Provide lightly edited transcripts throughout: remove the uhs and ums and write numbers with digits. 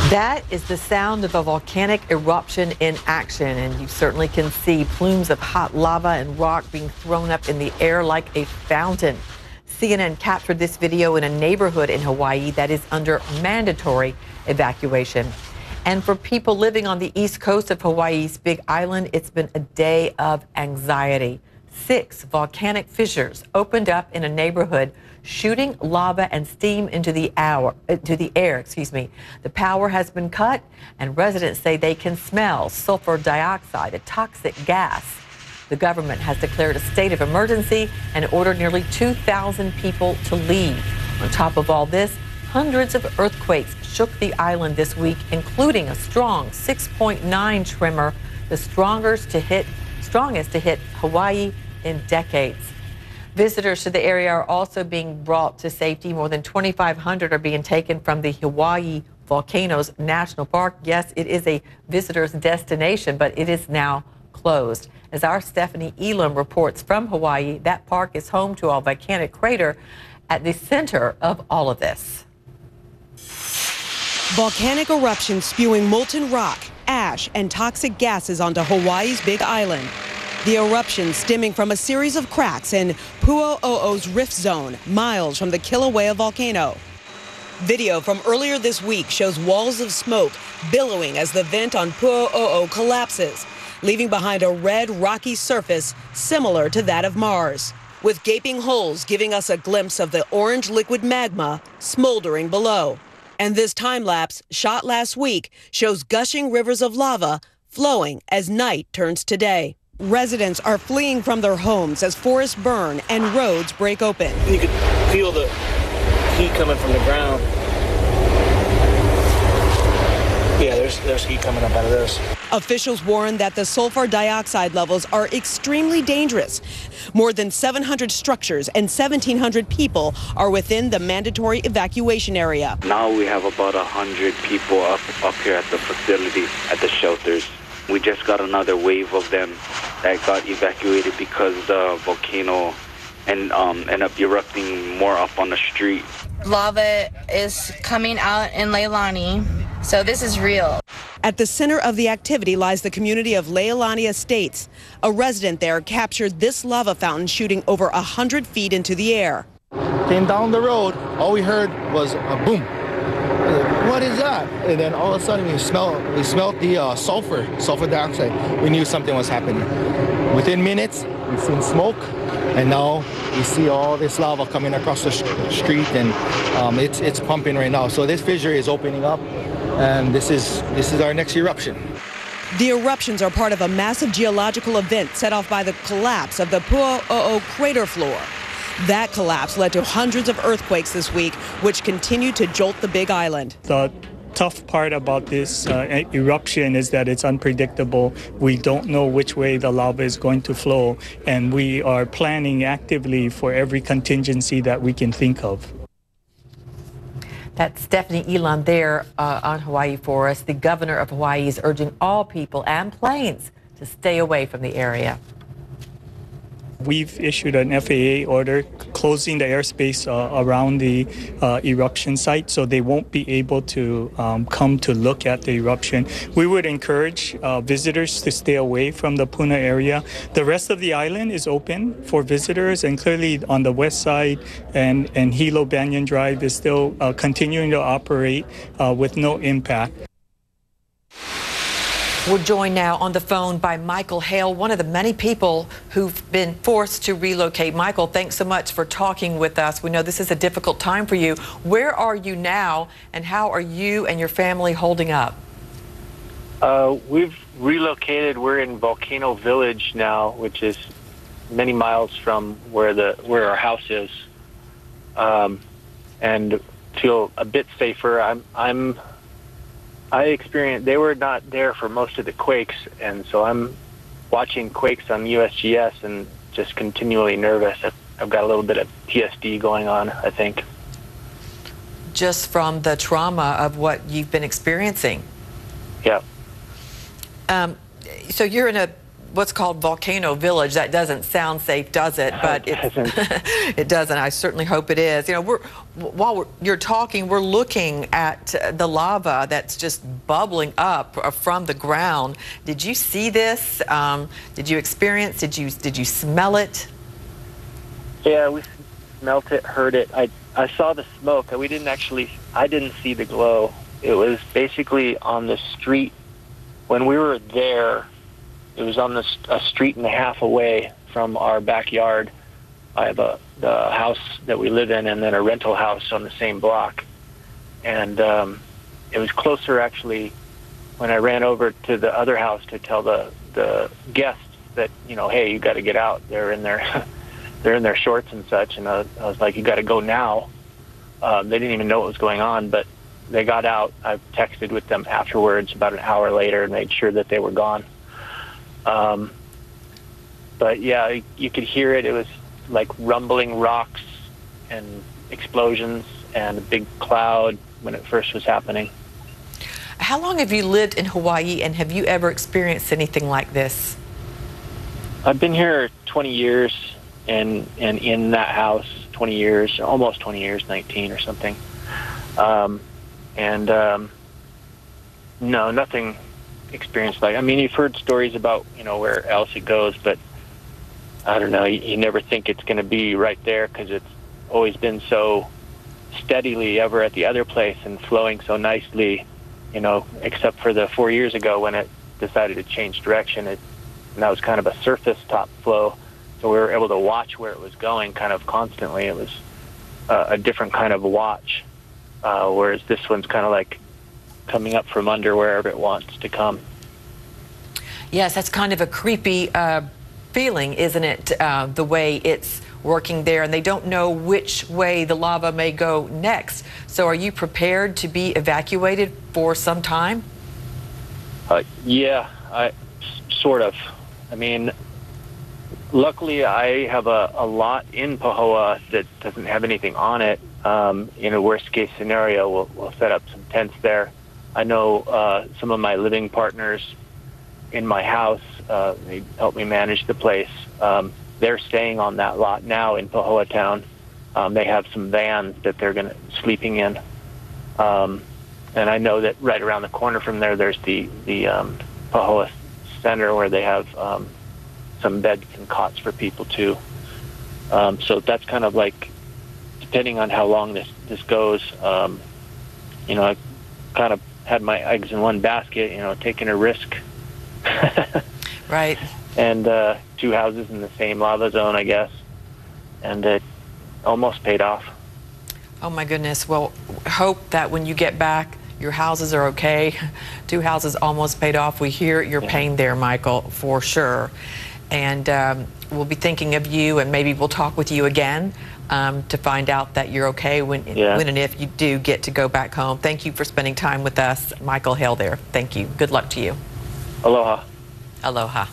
That is the sound of a volcanic eruption in action, and you certainly can see plumes of hot lava and rock being thrown up in the air like a fountain. CNN captured this video in a neighborhood in Hawaii that is under mandatory evacuation. And for people living on the east coast of Hawaii's Big Island, it's been a day of anxiety. 6 volcanic fissures opened up in a neighborhood, shooting lava and steam into the air. The power has been cut, and residents say they can smell sulfur dioxide, a toxic gas. The government has declared a state of emergency and ordered nearly 2,000 people to leave. On top of all this, hundreds of earthquakes shook the island this week, including a strong 6.9 tremor, the strongest to hit Hawaii in decades. Visitors to the area are also being brought to safety. More than 2,500 are being taken from the Hawaii Volcanoes National Park. Yes, it is a visitor's destination, but it is now closed. As our Stephanie Elam reports from Hawaii, that park is home to a volcanic crater at the center of all of this. Volcanic eruptions spewing molten rock, ash, and toxic gases onto Hawaii's Big Island. The eruption stemming from a series of cracks in Pu'u'o'o's rift zone, miles from the Kilauea volcano. Video from earlier this week shows walls of smoke billowing as the vent on Pu'u'o'o collapses, leaving behind a red, rocky surface similar to that of Mars, with gaping holes giving us a glimpse of the orange liquid magma smoldering below. And this time-lapse, shot last week, shows gushing rivers of lava flowing as night turns to day. Residents are fleeing from their homes as forests burn and roads break open. You could feel the heat coming from the ground. Yeah, there's heat coming up out of this. Officials warn that the sulfur dioxide levels are extremely dangerous. More than 700 structures and 1,700 people are within the mandatory evacuation area. Now we have about 100 people up here at the facility, at the shelters. We just got another wave of them that got evacuated because the volcano ended up erupting more up on the street. Lava is coming out in Leilani, so this is real. At the center of the activity lies the community of Leilani Estates. A resident there captured this lava fountain shooting over 100 feet into the air. Came down the road, all we heard was a boom. What is that? And then all of a sudden we smelled the sulfur dioxide. We knew something was happening. Within minutes, we've seen smoke, and now we see all this lava coming across the street, and it's pumping right now. So this fissure is opening up, and this is our next eruption. The eruptions are part of a massive geological event set off by the collapse of the Pu'u'o'o crater floor. That collapse led to hundreds of earthquakes this week, which continue to jolt the Big Island. The tough part about this eruption is that it's unpredictable. We don't know which way the lava is going to flow, and we are planning actively for every contingency that we can think of. That's Stephanie Elam there on Hawaii for us. The governor of Hawaii is urging all people and planes to stay away from the area. We've issued an FAA order closing the airspace around the eruption site, so they won't be able to come to look at the eruption. We would encourage visitors to stay away from the Puna area. The rest of the island is open for visitors, and clearly on the west side and Hilo Banyan Drive is still continuing to operate with no impact. We're joined now on the phone by Michael Hale, one of the many people who've been forced to relocate. Michael, thanks so much for talking with us. We know this is a difficult time for you. Where are you now, and how are you and your family holding up? We've relocated. We're in Volcano Village now, which is many miles from where our house is, and feel a bit safer. They were not there for most of the quakes, and so I'm watching quakes on USGS and just continually nervous. I've got a little bit of PTSD going on, I think. Just from the trauma of what you've been experiencing? Yeah. So you're in a what's called Volcano Village. That doesn't sound safe, does it? But it doesn't. I certainly hope it is. You know, while you're talking, we're looking at the lava that's just bubbling up from the ground. Did you see this? Did you experience? Did you smell it? Yeah, we smelt it, heard it. I saw the smoke. I didn't see the glow. It was basically on the street. When we were there, it was on a street and a half away from our backyard. I have the house that we live in and then a rental house on the same block. And it was closer, actually, when I ran over to the other house to tell the guests that, you know, hey, you got to get out. They're in their shorts and such. And I was like, you got to go now. They didn't even know what was going on, but they got out. I texted with them afterwards about an hour later and made sure that they were gone. But yeah, you could hear it. It was like rumbling rocks and explosions and a big cloud when it first was happening. How long have you lived in Hawaii, and have you ever experienced anything like this? I've been here 20 years, and in that house 20 years, almost 20 years, 19 or something. No, nothing experienced like. I mean, you've heard stories about, you know, where else it goes, but I don't know. You never think it's going to be right there because it's always been so steadily ever at the other place and flowing so nicely, you know, except for the 4 years ago when it decided to change direction. And that was kind of a surface top flow, so we were able to watch where it was going kind of constantly. It was a different kind of watch, whereas this one's kind of like coming up from under wherever it wants to come. Yes, that's kind of a creepy feeling, isn't it? The way it's working there, and they don't know which way the lava may go next. So are you prepared to be evacuated for some time? Yeah, sort of. I mean, luckily I have a lot in Pahoa that doesn't have anything on it. In a worst case scenario, we'll set up some tents there. I know some of my living partners in my house, they help me manage the place. They're staying on that lot now in Pahoa town. They have some vans that they're sleeping in. And I know that right around the corner from there, there's the Pahoa Center where they have some beds and cots for people too. So that's kind of like, depending on how long this goes, you know, I kind of had my eggs in one basket, you know, taking a risk. Right. And 2 houses in the same lava zone, I guess. And it almost paid off. Oh my goodness. Well, hope that when you get back, your houses are okay. 2 houses almost paid off. We hear your pain there, Michael, for sure. And we'll be thinking of you, and maybe we'll talk with you again to find out that you're okay when and if you do get to go back home. Thank you for spending time with us, Michael Hale there. Thank you. Good luck to you. Aloha. Aloha.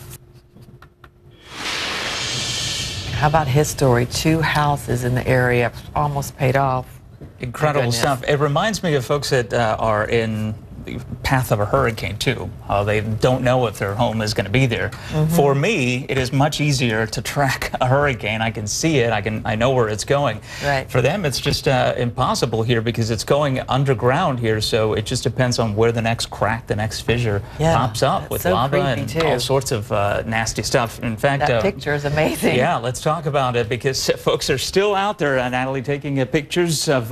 How about his story? 2 houses in the area almost paid off. Incredible stuff. It reminds me of folks that are in the path of a hurricane too. They don't know if their home is going to be there. For me, it is much easier to track a hurricane. I can see it. I know where it's going. Right. For them, it's just impossible here because it's going underground here. So it just depends on where the next crack, the next fissure pops up with lava and all sorts of nasty stuff. In fact, that picture is amazing. Yeah, let's talk about it because folks are still out there, Natalie, taking pictures of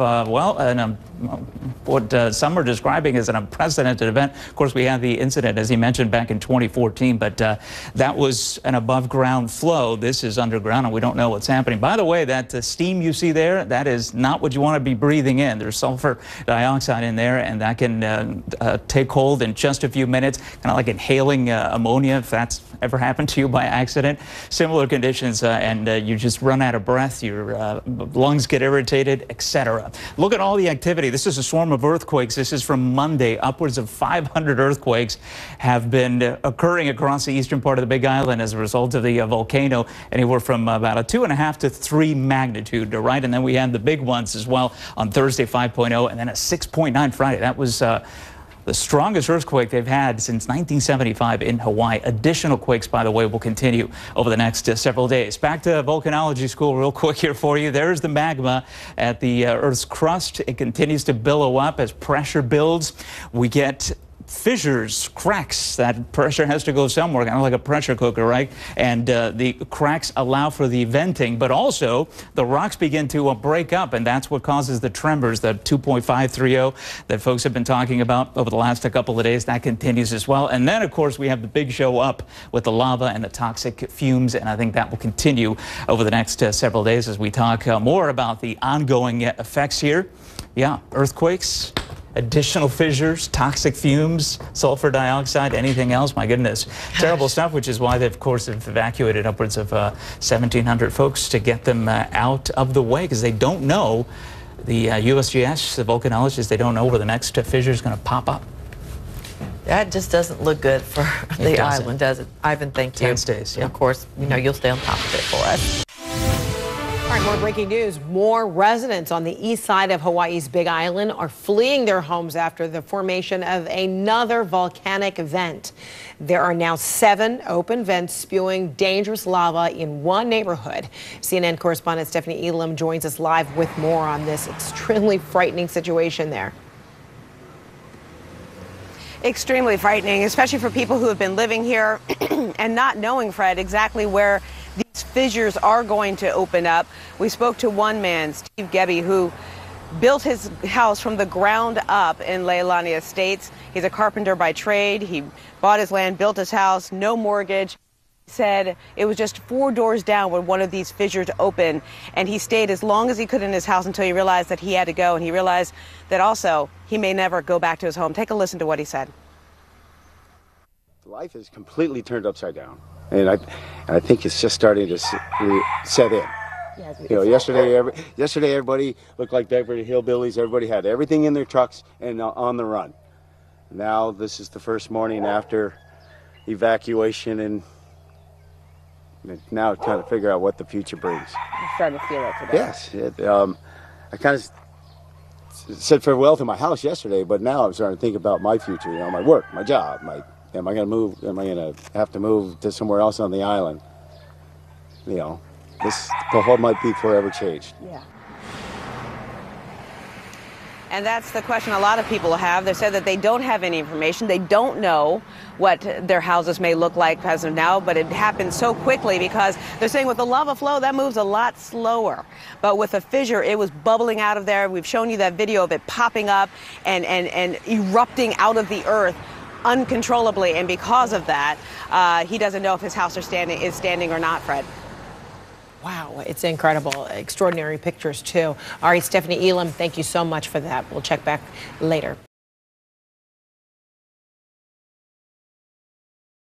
what some are describing as an unprecedented event. Of course, we had the incident, as he mentioned, back in 2014, but that was an above-ground flow. This is underground, and we don't know what's happening. By the way, that steam you see there, that is not what you want to be breathing in. There's sulfur dioxide in there, and that can take hold in just a few minutes, kind of like inhaling ammonia, if that's ever happened to you by accident. Similar conditions, and you just run out of breath, your lungs get irritated, etc. Look at all the activity. This is a swarm of earthquakes. This is from Monday. Upwards of 500 earthquakes have been occurring across the eastern part of the Big Island as a result of the volcano, anywhere from about a 2.5 to 3 magnitude, right? And then we had the big ones as well on Thursday, 5.0, and then a 6.9 Friday. That was The strongest earthquake they've had since 1975 in Hawaii. Additional quakes, by the way, will continue over the next several days. Back to volcanology school real quick here for you. There's the magma at the Earth's crust. It continues to billow up as pressure builds. We get fissures, cracks. That pressure has to go somewhere, kind of like a pressure cooker, right? And the cracks allow for the venting, but also the rocks begin to break up, and that's what causes the tremors, the 2.530 that folks have been talking about over the last couple of days. That continues as well. And then, of course, we have the big show up with the lava and the toxic fumes, and I think that will continue over the next several days as we talk more about the ongoing effects here. Yeah, earthquakes, additional fissures, toxic fumes, sulfur dioxide, anything else. My goodness, terrible stuff, which is why they, of course, have evacuated upwards of 1,700 folks to get them out of the way, because they don't know, the USGS, the volcanologists, they don't know where the next fissure is going to pop up. That just doesn't look good for the island, does it? Ivan, thank you. 10 days, yeah. Of course, you know, you'll stay on top of it for us. All right, more breaking news. More residents on the east side of Hawaii's Big Island are fleeing their homes after the formation of another volcanic vent. There are now 7 open vents spewing dangerous lava in one neighborhood. CNN correspondent Stephanie Elam joins us live with more on this extremely frightening situation there. Extremely frightening, especially for people who have been living here and not knowing, Fred, exactly where these fissures are going to open up. We spoke to one man, Steve Gebbe, who built his house from the ground up in Leilani Estates. He's a carpenter by trade. He bought his land, built his house, no mortgage. Said it was just 4 doors down when one of these fissures opened, and he stayed as long as he could in his house until he realized that he had to go, and he realized that also he may never go back to his home. Take a listen to what he said. Life is completely turned upside down, and I think it's just starting to set in. You know, yesterday everybody looked like Beverly Hillbillies. Everybody had everything in their trucks and on the run. Now this is the first morning after evacuation, and now trying to figure out what the future brings. You're starting to feel it today. Yes. I kind of said farewell to my house yesterday, but now I'm starting to think about my future, you know, my work, my job, am I going to move? Am I going to have to move to somewhere else on the island? You know, the whole might be forever changed. Yeah. And that's the question a lot of people have. They said that they don't have any information. They don't know what their houses may look like as of now, but it happened so quickly because they're saying with the lava flow, that moves a lot slower. But with a fissure, it was bubbling out of there. We've shown you that video of it popping up and erupting out of the earth uncontrollably. And because of that, he doesn't know if his house is standing or not, Fred. Wow, it's incredible. Extraordinary pictures, too. All right, Stephanie Elam, thank you so much for that. We'll check back later.